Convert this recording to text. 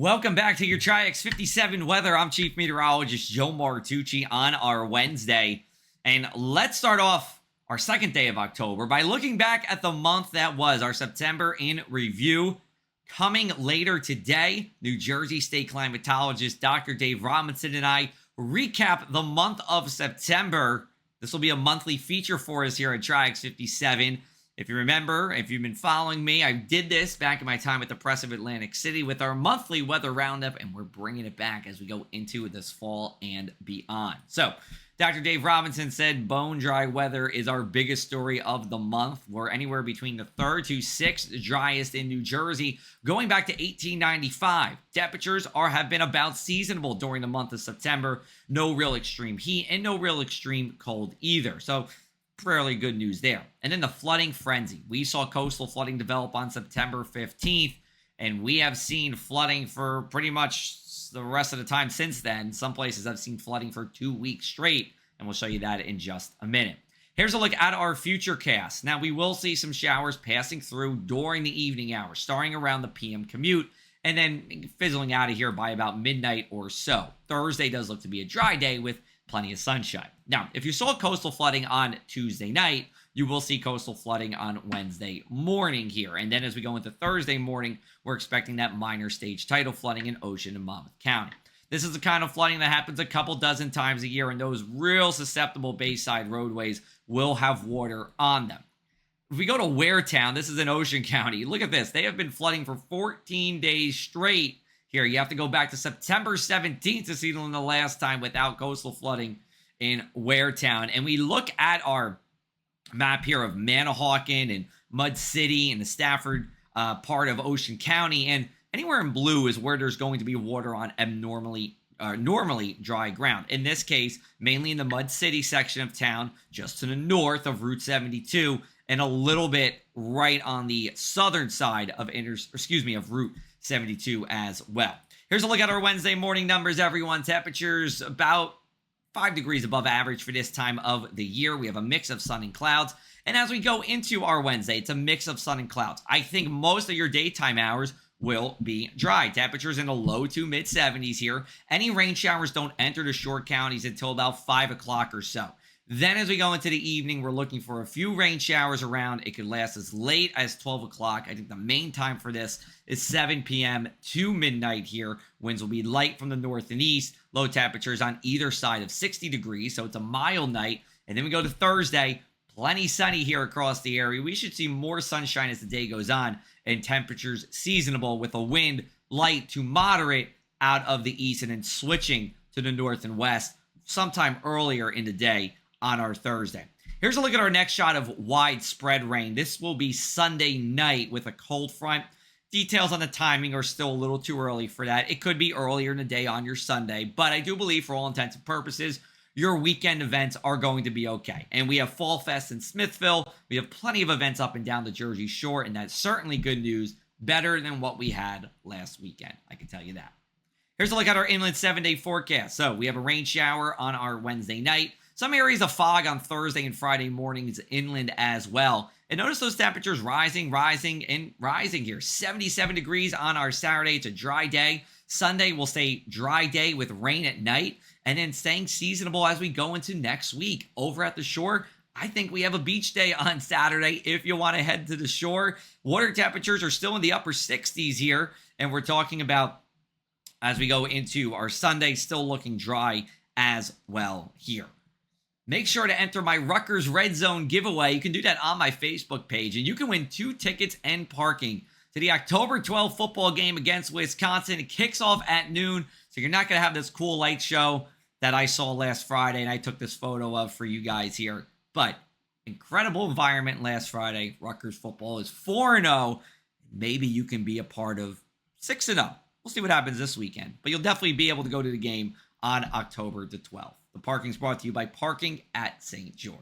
Welcome back to your Triax57 weather. I'm Chief Meteorologist Joe Martucci on our Wednesday. And let's start off our second day of October by looking back at the month that was, our September in review. Coming later today, New Jersey State climatologist Dr. Dave Robinson and I recap the month of September. This will be a monthly feature for us here at Triax57. If you remember, if you've been following me, I did this back in my time at the Press of Atlantic City with our monthly weather roundup, and we're bringing it back as we go into this fall and beyond. So, Dr. Dave Robinson said bone dry weather is our biggest story of the month. We're anywhere between the 3rd to 6th driest in New Jersey, going back to 1895. Temperatures have been about seasonable during the month of September. No real extreme heat and no real extreme cold either. So, fairly good news there. And then the flooding frenzy. We saw coastal flooding develop on September 15th, and we have seen flooding for pretty much the rest of the time since then. Some places have seen flooding for 2 weeks straight, and we'll show you that in just a minute. Here's a look at our future cast. Now, we will see some showers passing through during the evening hours, starting around the PM commute, and then fizzling out of here by about midnight or so. Thursday does look to be a dry day with plenty of sunshine. Now, if you saw coastal flooding on Tuesday night, you will see coastal flooding on Wednesday morning here. And then as we go into Thursday morning, we're expecting that minor stage tidal flooding in Ocean and Monmouth County. This is the kind of flooding that happens a couple dozen times a year, and those real susceptible bayside roadways will have water on them. If we go to Waretown, this is in Ocean County. Look at this. They have been flooding for 14 days straight. Here, you have to go back to September 17th to see them the last time without coastal flooding in Waretown. And we look at our map here of Manahawkin and Mud City and the Stafford part of Ocean County. And anywhere in blue is where there's going to be water on normally dry ground. In this case, mainly in the Mud City section of town, just to the north of Route 72, and a little bit right on the southern side of Route 72 as well. Here's a look at our Wednesday morning numbers, everyone. Temperatures about 5 degrees above average for this time of the year. We have a mix of sun and clouds. And as we go into our Wednesday, it's a mix of sun and clouds. I think most of your daytime hours will be dry. Temperatures in the low to mid 70s here. Any rain showers don't enter the shore counties until about 5 o'clock or so. Then as we go into the evening, we're looking for a few rain showers around. It could last as late as 12 o'clock. I think the main time for this is 7 p.m. to midnight here. Winds will be light from the north and east. Low temperatures on either side of 60 degrees, so it's a mild night. And then we go to Thursday, plenty sunny here across the area. We should see more sunshine as the day goes on, and temperatures seasonable with a wind light to moderate out of the east and then switching to the north and west sometime earlier in the day on our Thursday. Here's a look at our next shot of widespread rain. This will be Sunday night with a cold front. Details on the timing are still a little too early for that. It could be earlier in the day on your Sunday, but I do believe for all intents and purposes, your weekend events are going to be okay. And we have Fall Fest in Smithville. We have plenty of events up and down the Jersey Shore, and that's certainly good news, better than what we had last weekend. I can tell you that. Here's a look at our inland 7-day forecast. So we have a rain shower on our Wednesday night. Some areas of fog on Thursday and Friday mornings inland as well. And notice those temperatures rising here. 77 degrees on our Saturday. It's a dry day. Sunday will stay dry day with rain at night. And then staying seasonable as we go into next week. Over at the shore, I think we have a beach day on Saturday if you want to head to the shore. Water temperatures are still in the upper 60s here. And we're talking about, as we go into our Sunday, still looking dry as well here. Make sure to enter my Rutgers Red Zone giveaway. You can do that on my Facebook page, and you can win 2 tickets and parking to the October 12th football game against Wisconsin. It kicks off at noon, so you're not going to have this cool light show that I saw last Friday, and I took this photo of for you guys here. But incredible environment last Friday. Rutgers football is 4-0. Maybe you can be a part of 6-0. We'll see what happens this weekend, but you'll definitely be able to go to the game on October the 12th. The parking is brought to you by Parking at St. George.